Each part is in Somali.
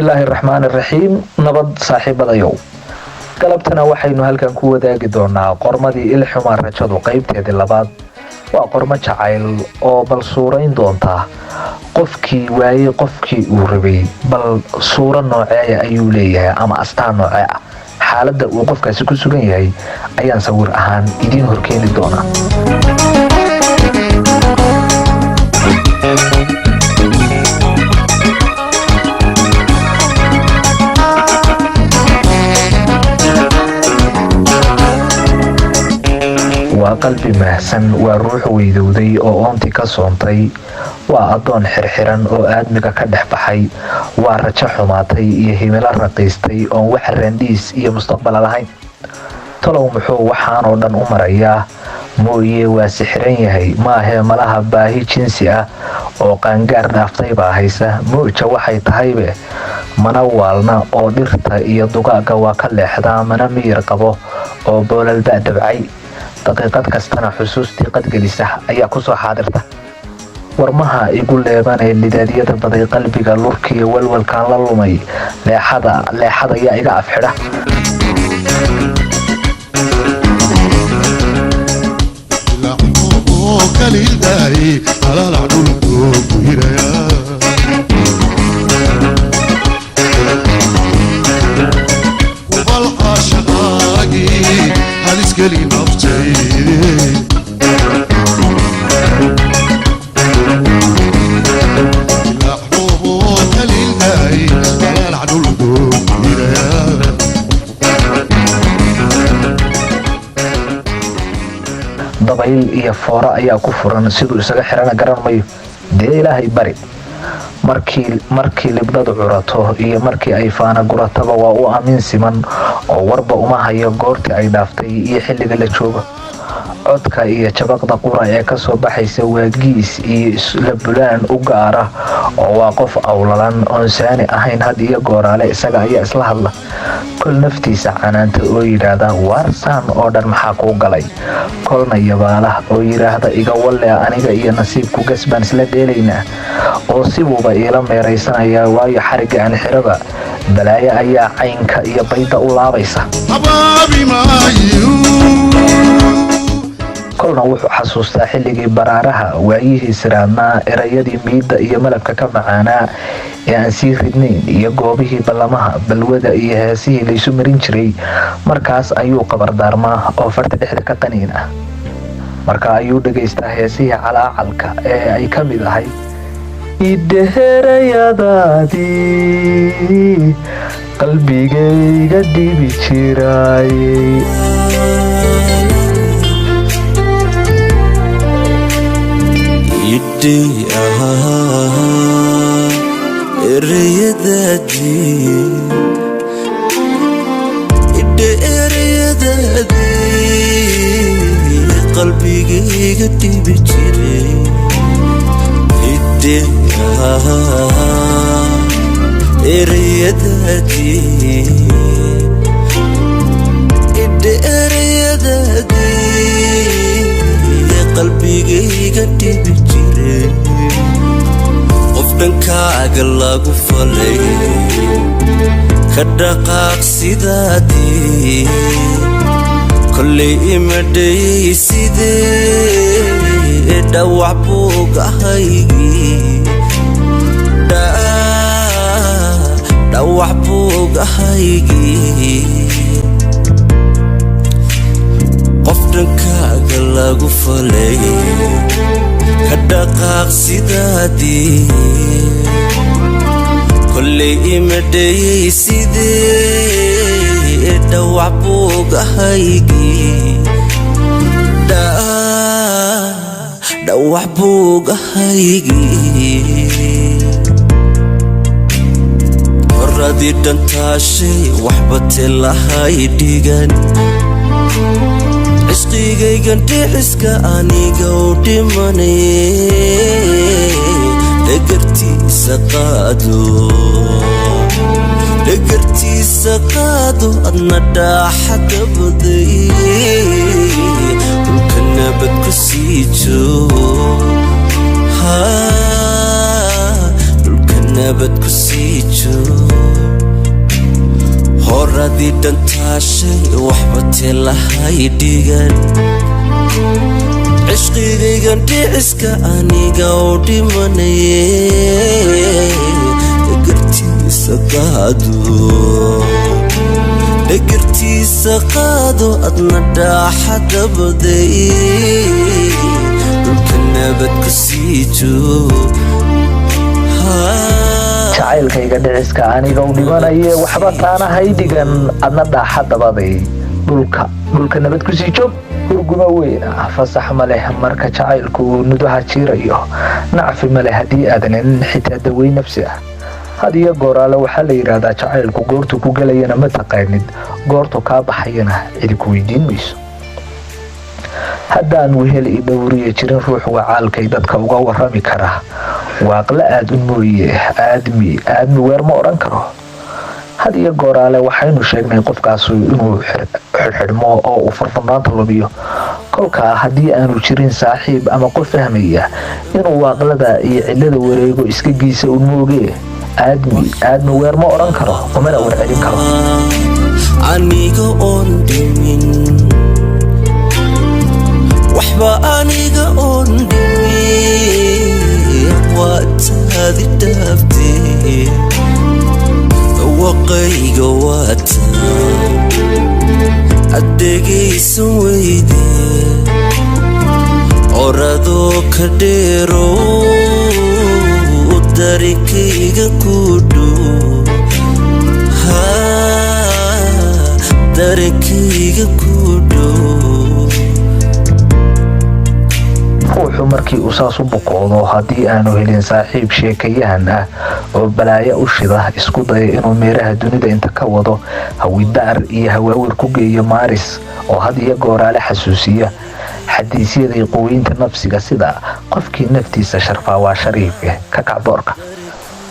bismillaahi raxmaani raxiim. nabad saaxiibadayow, galabtana waxaynu halkan ku wadaagi doonaa qormadii ilxuma rajadu qaybteedii labaad. waa qormo jacayl oo bal suurayn doonta qofkii waayey qofkii uu rabay, bal suuro nooceeya ayuu leeyahay ama astaan noocee ah. xaaladda uu qofkaasi ku sugan yahay ayaan sawir ahaan idiin horkeeni doonaa. waa qalbi mahsan, waa ruux weydowday oo oontii ka soontay, waa addoon xirxiran oo aadmiga ka dhex baxay, waa rajo xumaatay iyo himilo raqiistay oon wax raandhiis iyo mustaqbala lahayn. talow muxuu waxaanoo dhan u marayaa? mooye waa sixiran yahay, maahee malaha baahi jinsi ah oo qaangaar dhaaftay baa haysa. muuja waxay tahaybe mana waalna oo dhirta iyo dugaagga waa ka leexdaa, mana miyir qabo oo boolalba dabcay. daqiiqad kastana xusuustii qadgelisa ayaa ku soo xaadirta. warmaha igu leebanee lidaadyada baday qalbiga, lurkiiyo walwalkaan la lumay, leexada yaa iga afxidha. dabayl iyo foora ayaa ku furan, siduu isaga xirana garan mayo. dee ilaahay bari. markii libdadu curato iyo markii ay faana gurataba waa u amiin siman, oo warba uma hayo goortii ay dhaaftay iyo xilliga la joogo. codka iyo jabaqda qura ee kasoo baxaysa waa giis iyo isla bulaan u gaara, oo waa qof awlalan oon saani ahayn. had iyo gooraale isaga ayaa isla hadla, kol naftiisa canaanta oo yidhaahda waarsaan oo dhan maxaa kuu galay, kolna yabaalah oo yidhaahda iga walle aniga iyo nasiibku gas baan isla dheelaynaa, oo sibuuba iila meeraysanayaa waayo xarigga aan xiraba balaayo ayaa caynka iyo bayda u laabaysa. kolna wuxuu xasuustaa xilligii baraaraha, waayihii siraadnaa, erayadii miidda iyo malabka ka macaanaa ee aan sii ridnayn, iyo goobihii ballamaha, balwada iyo heesihii laysu marin jiray. markaas ayuu qabardaarmaa oo farta dhexda ka qaniin ah. marka ayuu dhegaystaa heesihii calaacalka ee ay ka mid ahay idheerayadaadii qalbigayga dhibi jiraayey. qalbigayga dhibi jiray qalbigayga dhibi jiray. qof dhankaaga lagu falay ka dhaqaaq sidaadii, kollay imadhayay sidee dhawac buugahaygii, dhawac buugahaygii. qof dhankaaga lagu falay ka dhaqaaq sidaadii, kollay imadhayay sidee dhawac buugahaygii, dhawac buugahaygii. horadii dhantaashay waxba telahay dhigan, cishqigaygan dhixiska aniga u dhimanay. dhagartiisa qaado adna dhaaxada baday, dhulka nabad ku sii joog, dhulka nabad ku sii joog. oradii dhantaashay waxba telahay dhigan cishqigaygan dhiciska aniga oo dhimanaye dhagartiisa qaado adna dhaaxa dabaday dhulka nabad ku sii joog jacaylkayga dhiciska aniga u dhimanaye waxba taanahay dhigan adna dhaaxa dabaday dhulka nabad ku sii joog hurguma weyn fasax ma leh marka jacaylku nudaha jiirayo nacfi ma leh haddii aadanin xitaa daweyn nafsi ah had iyo gooraale waxaa la yidhaahdaa jacaylku goortu ku gelayana ma taqaanid goortu kaa baxayana cidi ku weydiin mayso haddaan wehel i dhowriya jirin ruux wacaalkay dadka uga warrami kara waaqla aad u mooye aadmi weer ma odhan karo had iyo gooraale waxaynu sheegnay qofkaasu inuu xidhxidhmo oo uu farfurnaanta lumiyo kolkaa haddii aanu jirin saaxiib ama qof fahmaya inuu waaqlada iyo cillada wareego iska giisa u moogee aadmi weer ma odhan karo umana warcelin karo aniga oon dhimin waxba aniga oon dhimin waa taadi dhaaftee waqayga waata addegaysan weyde oradoo ka dheero darikayga ku dhow darikayga ku dhow ruuxu markii uu saas u bukoodo haddii aanu helin saaxiib sheekayahan ah oo balaayo u shida isku daya inuu meeraha dunida inta ka wado hawidaar iyo hawaawir ku geeyo maaris oo had iyo gooraale xasuusiya xadiisyaday quweynta nafsiga sida qofkii naftiisa sharfaa waa shariif ka kacboorka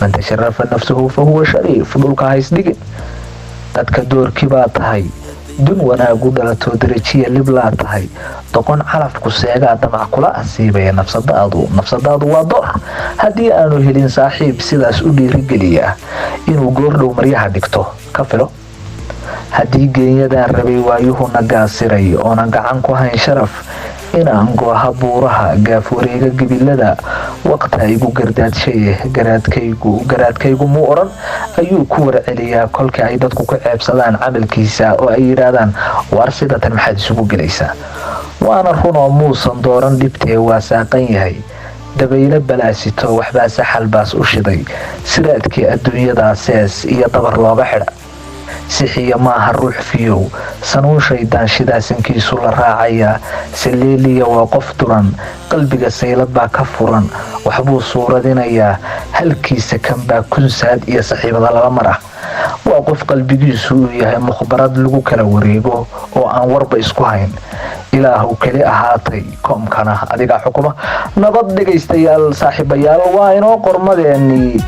man tasharafa nafsuhu fa huwa shariif dhulka haysdhigin dadka doorkii baa tahay dun wanaagu dhalato darajiya liblaa tahay doqon calafku seegaa damac kula asiibaya nafsadaadu waa door haddii aanu helin saaxiib sidaas u dhiirigeliya inuu goordhow maryaha dhigto ka filo haddii geenyadaan rabay waayuhuna gaasiray oonan gacan ku hayn sharaf inaan gooha buuraha gaaf wareega gabilada waqta igu gardaadshaye garaadkaygu muu odhan ayuu ku warceliyaa kolka ay dadku ku ceebsadaan camalkiisa oo ay yidhaahdaan waar sidatan maxaad isugu gelaysaa waana runoo muusan dooran dhibtee waa saaqan yahay dabaylo balaasito waxbaa saxal baas u shiday siraadkii adduunyadaa sees iyo dabar looga xidha sixiya maaha ruux fiyow sanuun shaydaan shidaasankiisu la raacayaa saleeliya waa qof duran qalbiga saylad baa ka furan waxbuu suuradinayaa halkiisa kanbaa kunsaad iyo saxiibada lala mar ah waa qof qalbigiisu uu yahay mukhbarad lagu kala wareego oo aan warba isku hayn ilaahu keli ahaatay koomkana adigaa xukuma nabad dhegaystayaal saaxiibayaal waa inoo qormadeenii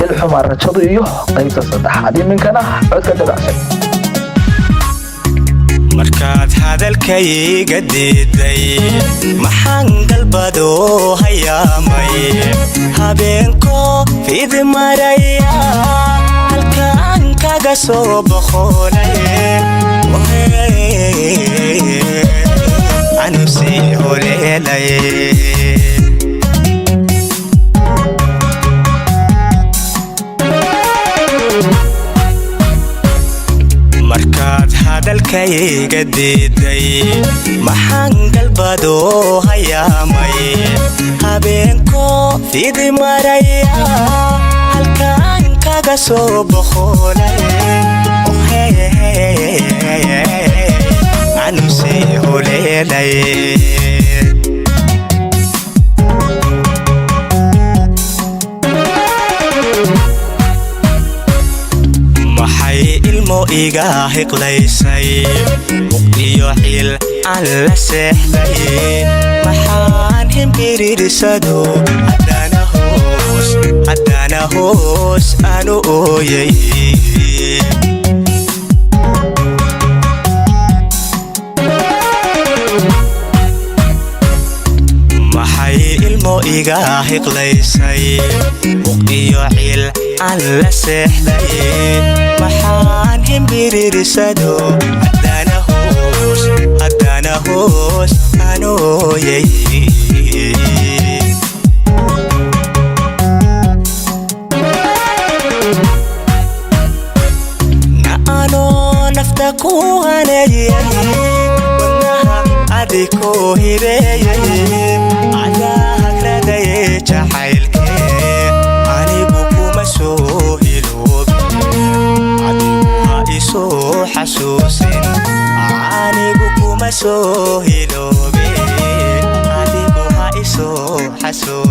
ilxumaa rajadu iyo qaybta saddexaad iminkana codka dabacsan markaad hadalkayga diiday maxaan galbadoo hayaamay habeenko fidi maraya halkaan kaga soo boqonaye anu sii holeelaye markaad hadalkayga diiday maxaan galbadoo hayaamay habeenko fidi maraya halkaan kaga soo boqonaye anu sii holeelaye maxay ilmo iga hiqlaysay muqdiyo xil aan la seexday maxaan himbiridhisado haddana hoos aanu ooyay maxay ilmo iga hiqlaysay muqdiyo xil على سحلي محان هم بيرسدو هدانا هوش أنو يي نفتكو هنيي ونها أديكو هيريي على هكردي جحيلك أني بوكو مسوهي لوبي عديوها إسو حسوسين أني بوكو مسوهي لوبي عديوها إسو حسوسين